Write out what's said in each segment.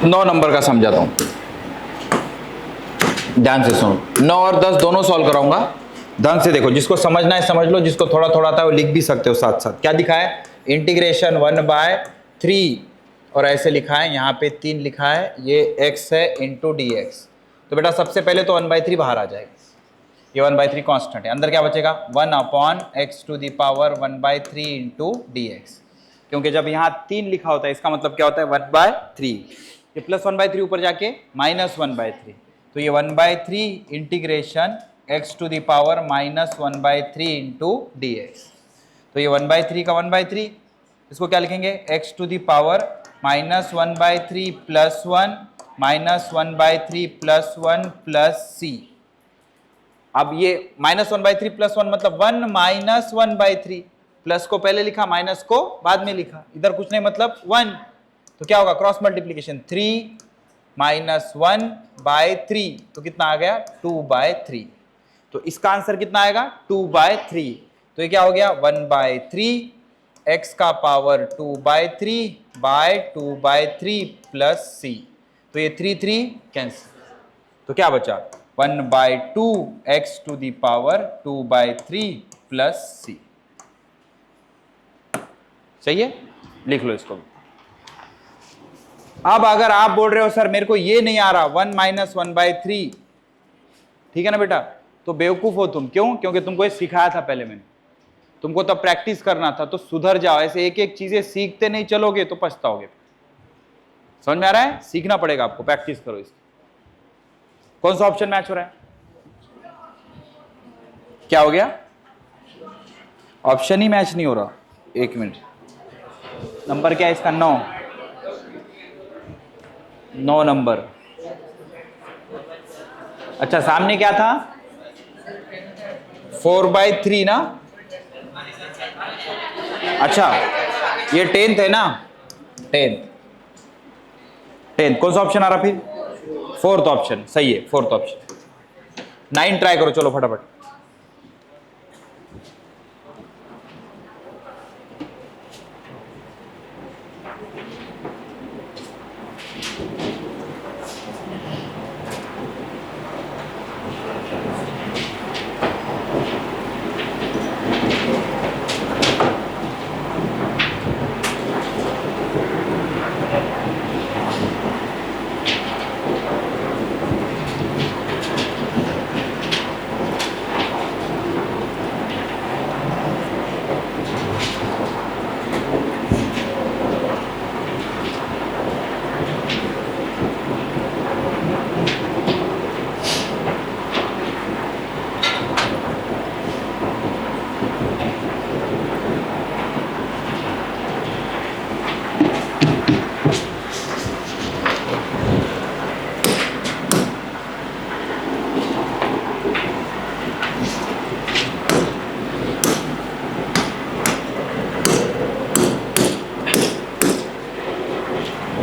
9 number का समझाता हूं, ध्यान से सुनो। 9 और 10 दोनों सॉल्व कराऊंगा, ध्यान से देखो। जिसको समझना है समझ लो, जिसको थोड़ा थोड़ा आता है वो लिख भी सकते हो साथ साथ। क्या दिखा है? इंटीग्रेशन 1/3 और ऐसे लिखा है, यहाँ पे 3 लिखा है, ये x है इंटू डी एक्स। तो बेटा सबसे पहले तो 1/3 बाहर आ जाएगा, ये 1/3 कांस्टेंट है। अंदर क्या बचेगा? 1/x⁻³ इंटू डी एक्स, क्योंकि जब यहाँ 3 लिखा होता है इसका मतलब क्या होता है? 1/3। ये प्लस 1/3 ऊपर जाके -1/3, तो ये 1/3 integration x⁻⁻1/3 into d x. तो ये 1/3 का 1/3, इसको क्या लिखेंगे? x⁻⁻1/3 plus 1 -1/3 plus 1 plus c। अब ये -1/3 प्लस 1 मतलब 1 -1/3, प्लस को पहले लिखा, माइनस को बाद में लिखा, इधर कुछ नहीं मतलब 1। तो क्या होगा? क्रॉस मल्टीप्लीकेशन 3 - 1/3, तो कितना आ गया? 2/3। तो इसका आंसर कितना आएगा? 2/3। तो ये क्या हो गया? 1/3 x का पावर 2/3 प्लस c। तो ये 3 कैंसिल, तो क्या बचा? 1/2 x⁻² प्लस c। सही है, लिख लो इसको। अब अगर आप बोल रहे हो सर मेरे को ये नहीं आ रहा 1 - 1/3, ठीक है ना बेटा, तो बेवकूफ हो तुम। क्यों? क्योंकि तुमको ये सिखाया था पहले मैंने, तुमको तब प्रैक्टिस करना था, तो सुधर जाओ। ऐसे एक एक चीजें सीखते नहीं चलोगे तो पछताओगे। समझ में आ रहा है? सीखना पड़ेगा आपको, प्रैक्टिस करो इसकी। कौन सा ऑप्शन मैच हो रहा है? क्या हो गया? ऑप्शन ही मैच नहीं हो रहा। एक मिनट, नंबर क्या है इसका? 9 नंबर। अच्छा, सामने क्या था? 4/3 ना? अच्छा, ये 10th है ना? 10th कौन सा ऑप्शन आ रहा फिर? 4th ऑप्शन, सही है, 4th ऑप्शन। 9 ट्राई करो, चलो फटाफट।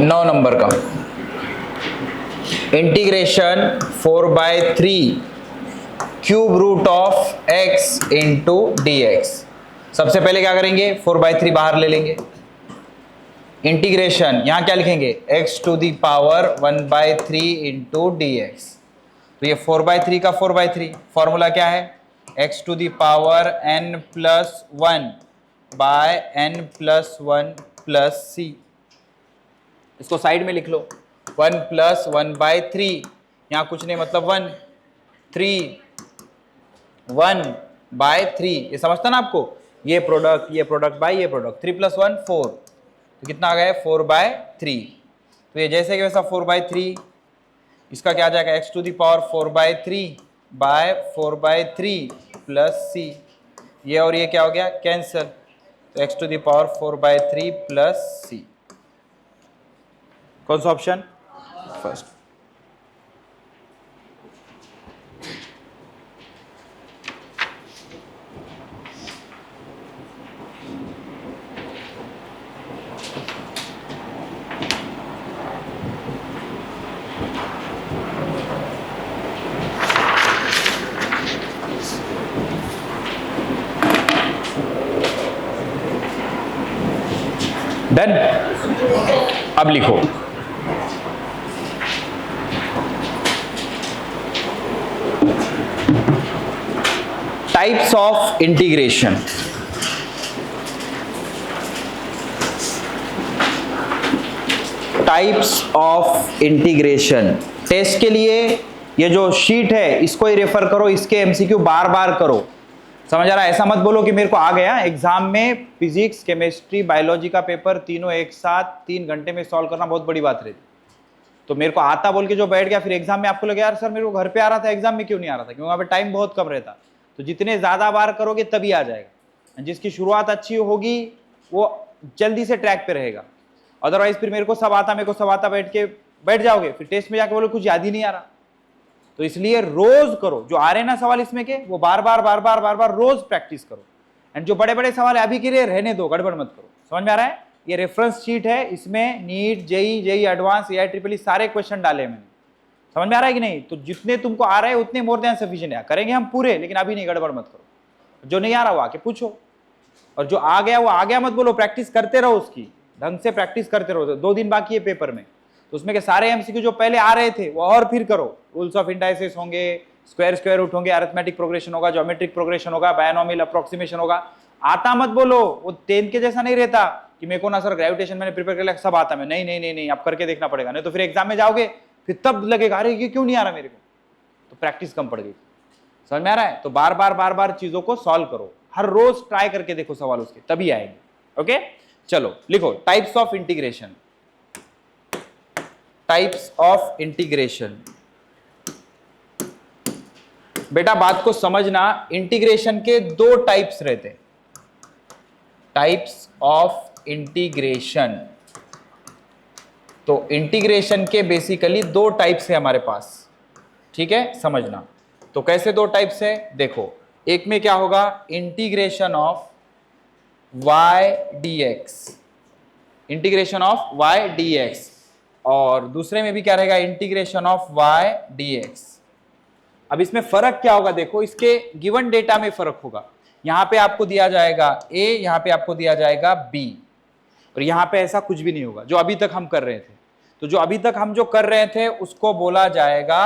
नौ नंबर का integration 4/3 cube root of x into d x. सबसे पहले क्या करेंगे? 4/3 बाहर ले लेंगे। इंटीग्रेशन यहां क्या लिखेंगे? x⁻1/3 into d x. तो ये 4/3 का 4/3, फॉर्मूला क्या है? x⁻n+1/n+1 plus c। इसको साइड में लिख लो। 1 + 1/3, यहाँ कुछ नहीं मतलब 1, 3 1/3, ये समझता ना आपको? ये प्रोडक्ट बाय ये प्रोडक्ट, 3 + 1 4, तो कितना आ गया? 4/3। तो ये जैसे कि वैसा 4/3, इसका क्या आ जाएगा? x⁻⁴/3 plus c। ये और ये क्या हो गया? कैंसिल। तो x⁴/3 प्लस c। कौन सा ऑप्शन? फर्स्ट। डन। अब लिखो types of integration. Types of integration test के लिए ये जो शीट है इसको ही रेफर करो, इसके एमसीक्यू बार बार करो। समझ आ रहा है? ऐसा मत बोलो कि मेरे को आ गया एग्जाम में फिजिक्स, केमिस्ट्री, बायोलॉजी का पेपर तीनों एक साथ 3 घंटे में सॉल्व करना बहुत बड़ी बात रहती। तो मेरे को आता बोल के जो बैठ गया, फिर एग्जाम में आपको लगे यार सर मेरे को घर पे आ रहा था, एग्जाम में क्यों नहीं आ रहा था? क्योंकि वहाँ पे टाइम बहुत कम रहता। तो जितने ज्यादा बार करोगे तभी आ जाएगा। जिसकी शुरुआत अच्छी होगी वो जल्दी से ट्रैक पे रहेगा। अदरवाइज फिर मेरे को सब आता बैठ जाओगे, फिर टेस्ट में जाके बोलो कुछ याद ही नहीं आ रहा। तो इसलिए रोज करो, जो आ रहे ना सवाल इसमें के वो बार बार रोज प्रैक्टिस करो। एंड जो बड़े बड़े सवाल है अभी के लिए रहने दो, गड़बड़ मत करो। समझ में आ रहा है? ये रेफरेंस शीट है, इसमें नीट, जेई एडवांस, AIEEE सारे क्वेश्चन डाले मैंने। समझ में आ रहा है कि नहीं? तो जितने तुमको आ रहे हैं उतने मोर देन सफिशिएंट है। करेंगे हम पूरे, लेकिन अभी नहीं, गड़बड़ मत करो। जो नहीं आ रहा वो आके पूछो, और जो आ गया वो आ गया मत बोलो, प्रैक्टिस करते रहो, उसकी ढंग से प्रैक्टिस करते रहो। 2 दिन बाकी है पेपर में, तो उसमें के सारे एमसीक्यू जो पहले आ रहे थे वो और फिर करो। रूल्स ऑफ इंडाइसिस होंगे, स्क्वायर रूट होंगे, अरिथमेटिक प्रोग्रेशन होगा, ज्योमेट्रिक प्रोग्रेशन होगा, बायनोमियल अप्रोक्सीमेशन होगा। आता मत बोलो, वो 10th के जैसा नहीं रहता कि मेरे को ना सर ग्रेविटेशन मैंने प्रिपेयर कर लिया सब आता है। नहीं, आप करके देखना पड़ेगा, नहीं तो फिर एग्जाम में जाओगे फिर तब लगेगा अरे ये क्यों नहीं आ रहा मेरे को। तो प्रैक्टिस कम पड़ गई। समझ में आ रहा है? तो बार बार चीजों को सॉल्व करो, हर रोज ट्राई करके देखो सवाल उसके, तभी आएंगे। ओके, चलो लिखो types of integration. Types of integration. बेटा बात को समझना, इंटीग्रेशन के 2 टाइप्स रहते हैं। टाइप्स ऑफ इंटीग्रेशन, तो इंटीग्रेशन के बेसिकली 2 टाइप्स है हमारे पास। ठीक है, समझना। तो कैसे 2 टाइप्स है देखो, एक में क्या होगा, integration of y dx, integration of y dx, और दूसरे में भी क्या रहेगा, इंटीग्रेशन ऑफ y dx। अब इसमें फर्क क्या होगा देखो, इसके गिवन डेटा में फर्क होगा। यहां पे आपको दिया जाएगा a, यहां पे आपको दिया जाएगा b, और यहां पे ऐसा कुछ भी नहीं होगा जो अभी तक हम कर रहे थे। तो जो अभी तक हम जो कर रहे थे उसको बोला जाएगा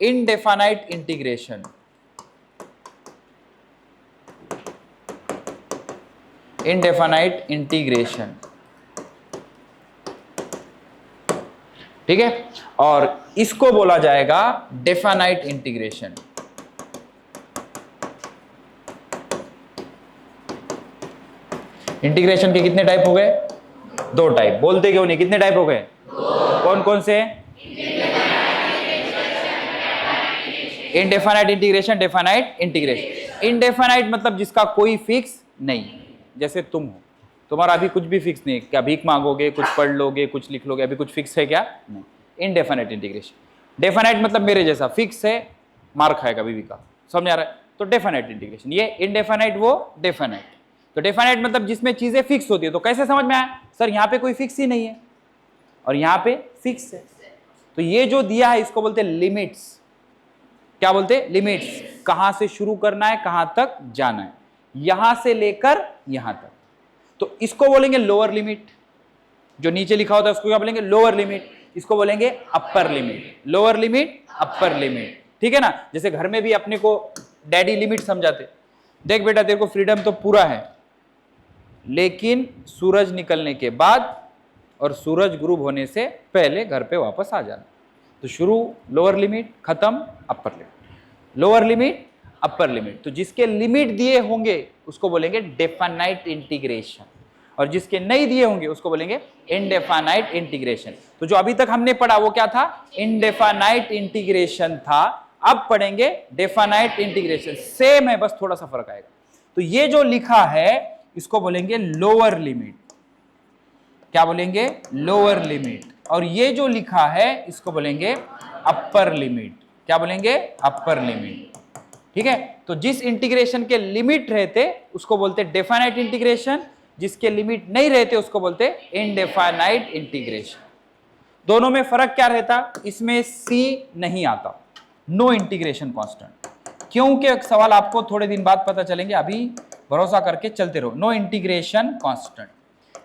इनडेफिनाइट इंटीग्रेशन। इनडेफिनाइट इंटीग्रेशन, ठीक है, और इसको बोला जाएगा डेफिनाइट इंटीग्रेशन। इंटीग्रेशन के कितने टाइप हो गए? 2 टाइप। बोलते क्यों नहीं? कितने टाइप हो गए? 2। कौन कौन से? Indefinite integration, definite integration. Indefinite मतलब जिसका कोई फिक्स नहीं, जैसे तुम हो, तुम्हारा अभी कुछ भी फिक्स नहीं, क्या भीख मांगोगे, कुछ पढ़ लोगे, कुछ लिख लोगे, अभी कुछ फिक्स है क्या? नहीं। Indefinite integration. डेफिनाइट मतलब मेरे जैसा फिक्स है, मार खाएगा बीवी का। समझ आ रहा है? तो डेफिनाइट इंटीग्रेशन। ये इनडेफिनाइट, वो डेफिनाइट। तो डेफिनाइट मतलब जिसमें चीजें फिक्स होती है। तो कैसे समझ में आया? सर यहाँ पे कोई फिक्स ही नहीं है और यहाँ पे फिक्स है, तो ये जो दिया है इसको बोलते हैं लिमिट्स। क्या बोलते हैं? लिमिट्स। कहां से शुरू करना है, कहां तक जाना है, यहां से लेकर यहां तक। तो इसको बोलेंगे लोअर लिमिट। जो नीचे लिखा होता है उसको क्या बोलेंगे? Lower limit. इसको बोलेंगे upper limit. Lower limit, upper limit, ठीक है ना। जैसे घर में भी अपने को डैडी लिमिट समझाते, देख बेटा तेरे को फ्रीडम तो पूरा है, लेकिन सूरज निकलने के बाद और सूरज गुरूब होने से पहले घर पे वापस आ जाना। तो शुरू लोअर लिमिट, खत्म upper limit. Lower limit, upper limit. तो जिसके लिमिट दिए होंगे उसको बोलेंगे डेफिनाइट इंटीग्रेशन, और जिसके नहीं दिए होंगे उसको बोलेंगे इनडेफिनाइट इंटीग्रेशन। तो जो अभी तक हमने पढ़ा वो क्या था? इनडेफिनाइट इंटीग्रेशन था। अब पढ़ेंगे डेफिनाइट इंटीग्रेशन। सेम है, बस थोड़ा सा फर्क आएगा। तो ये जो लिखा है इसको बोलेंगे लोअर लिमिट। क्या बोलेंगे? Lower limit. और ये जो लिखा है इसको बोलेंगे अपर लिमिट। क्या बोलेंगे? अपर लिमिट, ठीक है। तो जिस इंटीग्रेशन के लिमिट रहते उसको बोलते डेफिनाइट इंटीग्रेशन, जिसके लिमिट नहीं रहते उसको बोलते इनडेफिनाइट इंटीग्रेशन। दोनों में फर्क क्या रहता? इसमें सी नहीं आता, नो इंटीग्रेशन कांस्टेंट। क्योंकि सवाल आपको थोड़े दिन बाद पता चलेंगे, अभी भरोसा करके चलते रहो। नो इंटीग्रेशन कांस्टेंट,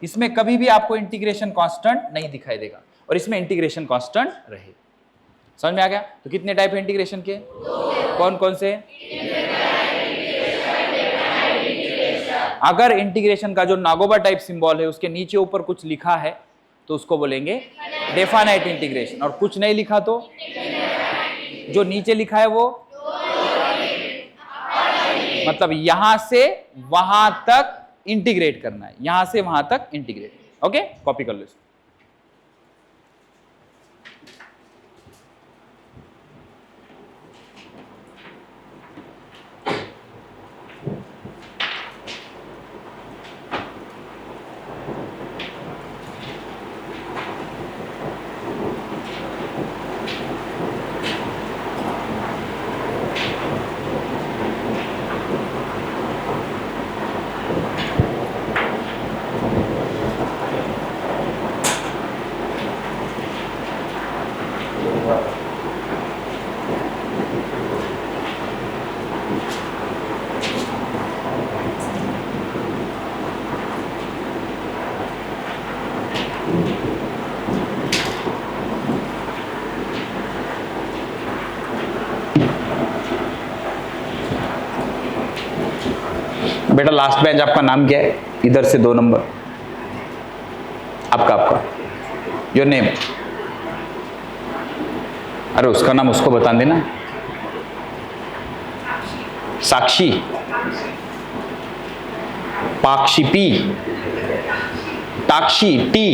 इसमें कभी भी आपको इंटीग्रेशन कांस्टेंट नहीं दिखाई देगा, और इसमें इंटीग्रेशन कांस्टेंट रहे। समझ में आ गया? तो कितने टाइप है इंटीग्रेशन के? कौन कौन से? अगर इंटीग्रेशन का जो नागोबा टाइप सिंबल है उसके नीचे ऊपर कुछ लिखा है तो उसको बोलेंगे डेफिनाइट इंटीग्रेशन, और कुछ नहीं लिखा तो जो नीचे लिखा है वो मतलब यहां से वहां तक इंटीग्रेट करना है, यहां से वहां तक इंटीग्रेट। ओके, कॉपी कर लो इसको। बेटा लास्ट बेंच आपका नाम क्या है? इधर से 2 नंबर। आपका योर नेम। अरे उसका नाम उसको बता देना। साक्षी, पाक्षी पी, टाक्षी टी,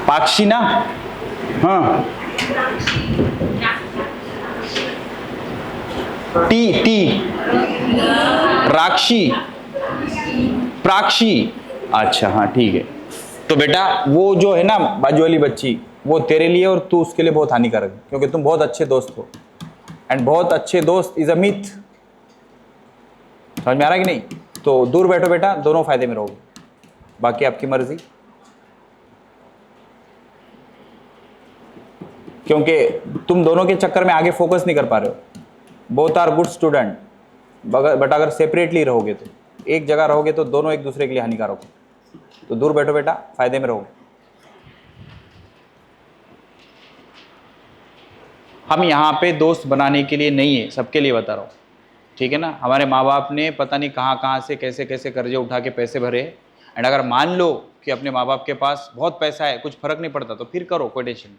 पाक्षी ना, हाँ टी टी, राक्षी, प्राक्षी। अच्छा हाँ ठीक है। तो बेटा वो जो है ना बाजू वाली बच्ची, वो तेरे लिए और तू उसके लिए बहुत हानिकारक है, क्योंकि तुम बहुत अच्छे दोस्त हो, एंड बहुत अच्छे दोस्त इज अ मिथ। समझ में आ रहा है कि नहीं? तो दूर बैठो बेटा, दोनों फायदे में रहोगे, बाकी आपकी मर्जी। क्योंकि तुम दोनों के चक्कर में आगे फोकस नहीं कर पा रहे हो। Both are good student, but अगर सेपरेटली रहोगे तो, एक जगह रहोगे तो दोनों एक दूसरे के लिए हानिकारक हो। तो दूर बैठो बेटा, फायदे में रहोगे। हम यहाँ पे दोस्त बनाने के लिए नहीं है, सबके लिए बता रहा हूँ, ठीक है ना? हमारे माँ बाप ने पता नहीं कहाँ कहाँ से कैसे कैसे कर्जे उठा के पैसे भरे, एंड अगर मान लो कि अपने माँ बाप के पास बहुत पैसा है, कुछ फर्क नहीं पड़ता, तो फिर करो, कोई टेंशन नहीं।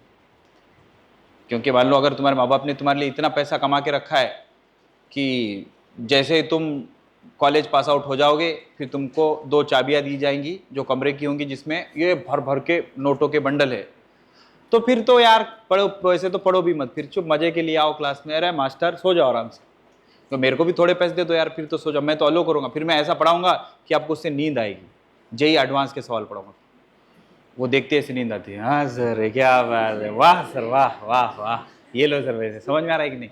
क्योंकि मान लो अगर तुम्हारे माँ बाप ने तुम्हारे लिए इतना पैसा कमा के रखा है कि जैसे तुम कॉलेज पास आउट हो जाओगे फिर तुमको 2 चाबियाँ दी जाएंगी जो कमरे की होंगी, जिसमें ये भर भर के नोटों के बंडल है, तो फिर तो यार पढ़ो, वैसे तो पढ़ो भी मत, फिर चुप मजे के लिए आओ क्लास में, अरे मास्टर सो जाओ आराम से, तो मेरे को भी थोड़े पैसे दे दो यार, फिर तो सो जाओ, मैं तो अलो करूँगा, फिर मैं ऐसा पढ़ाऊँगा कि आपको उससे नींद आएगी। जेई एडवांस के सवाल पढ़ाऊँगा, वो देखते ऐसे नींद आती है। हाँ सर क्या बात है, वाह सर वाह वाह वाह, ये लो सर, वैसे समझ में आ रहा है कि नहीं?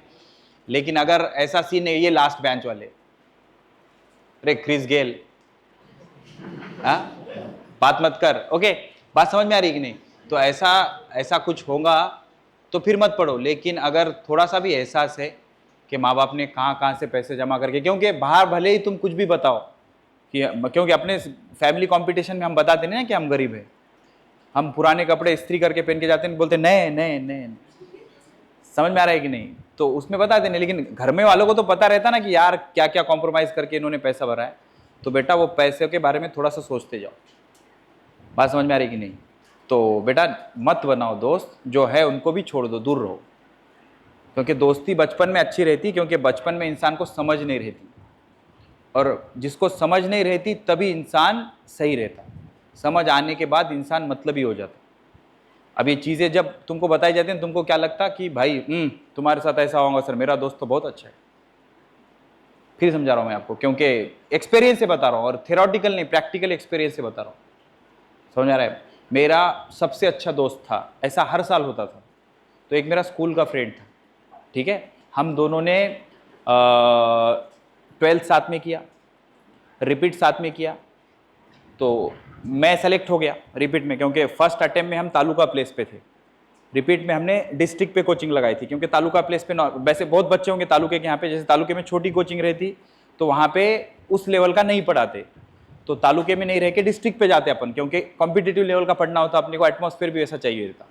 लेकिन अगर ऐसा सीन है, ये लास्ट बेंच वाले, अरे क्रिस गेल, हाँ बात मत कर, ओके, बात समझ में आ रही है कि नहीं? तो ऐसा कुछ होगा तो फिर मत पढ़ो। लेकिन अगर थोड़ा सा भी एहसास है कि माँ बाप ने कहाँ कहाँ से पैसे जमा करके, क्योंकि बाहर भले ही तुम कुछ भी बताओ कि, क्योंकि अपने फैमिली कंपटीशन में हम बताते नहीं ना कि हम गरीब है, हम पुराने कपड़े इस्त्री करके पहन के जाते हैं, बोलते नए नए नए, समझ में आ रहा है कि नहीं? तो उसमें बता देने, लेकिन घर में वालों को तो पता रहता ना कि यार क्या क्या कॉम्प्रोमाइज करके इन्होंने पैसा भरा है। तो बेटा वो पैसे के बारे में थोड़ा सा सोचते जाओ, बात समझ में आ रही कि नहीं? तो बेटा मत बनाओ दोस्त, जो है उनको भी छोड़ दो, दूर रहो, क्योंकि दोस्ती बचपन में अच्छी रहती, क्योंकि बचपन में इंसान को समझ नहीं रहती, और जिसको समझ नहीं रहती तभी इंसान सही रहता, समझ आने के बाद इंसान मतलबी हो जाता। अब ये चीज़ें जब तुमको बताई जाती हैं, तुमको क्या लगता कि भाई तुम्हारे साथ ऐसा होगा सर, मेरा दोस्त तो बहुत अच्छा है। फिर समझा रहा हूँ मैं आपको, क्योंकि एक्सपीरियंस से बता रहा हूँ, और थेरोटिकल नहीं, प्रैक्टिकल एक्सपीरियंस से बता रहा हूँ, समझ आ रहा है? मेरा सबसे अच्छा दोस्त था, ऐसा हर साल होता था। तो एक मेरा स्कूल का फ्रेंड था, ठीक है, हम दोनों ने 12th साथ में किया, रिपीट साथ में किया, तो मैं सेलेक्ट हो गया रिपीट में, क्योंकि फर्स्ट अटेम्प्ट में हम तालुका प्लेस पे थे, रिपीट में हमने डिस्ट्रिक्ट पे कोचिंग लगाई थी, क्योंकि तालुका प्लेस पे वैसे बहुत बच्चे होंगे तालुके के यहाँ पे, जैसे तालुके में छोटी कोचिंग रहती तो वहाँ पे उस लेवल का नहीं पढ़ाते, तो तालुके में नहीं रह के डिस्ट्रिक्ट पे जाते अपन, क्योंकि कॉम्पिटिटिव लेवल का पढ़ना होता, अपने को एटमॉस्फेयर भी वैसा चाहिए था।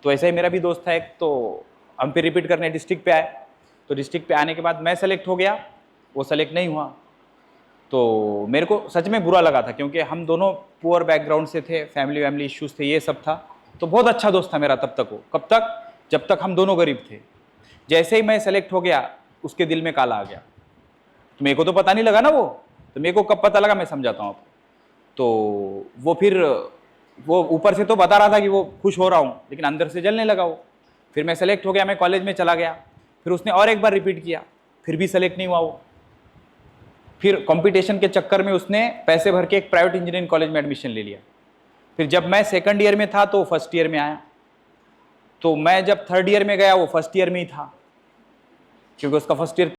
तो ऐसा ही मेरा भी दोस्त था एक, तो हम फिर रिपीट करने डिस्ट्रिक्ट पे आए, तो डिस्ट्रिक्ट पे आने के बाद मैं सेलेक्ट हो गया, वो सेलेक्ट नहीं हुआ। तो मेरे को सच में बुरा लगा था, क्योंकि हम दोनों पुअर बैकग्राउंड से थे, फैमिली इश्यूज थे, ये सब था। तो बहुत अच्छा दोस्त था मेरा तब तक वो, कब तक, जब तक हम दोनों गरीब थे। जैसे ही मैं सेलेक्ट हो गया, उसके दिल में काला आ गया। तो मेरे को तो पता नहीं लगा ना वो, तो मेरे को कब पता लगा मैं समझाता हूँ आपको। तो वो फिर वो ऊपर से तो बता रहा था कि वो खुश हो रहा हूँ, लेकिन अंदर से जलने लगा वो। फिर मैं सेलेक्ट हो गया, मैं कॉलेज में चला गया, फिर उसने और एक बार रिपीट किया, फिर भी सेलेक्ट नहीं हुआ वो। फिर कंपटीशन के चक्कर में उसने पैसे भर के एक प्राइवेट इंजीनियरिंग कॉलेज में एडमिशन ले लिया। फिर जब मैं सेकंड ईयर में था तो फर्स्ट ईयर में आया, तो मैं जब थर्ड ईयर में गया वो फर्स्ट ईयर में ही था, क्योंकि उसका फर्स्ट ईयर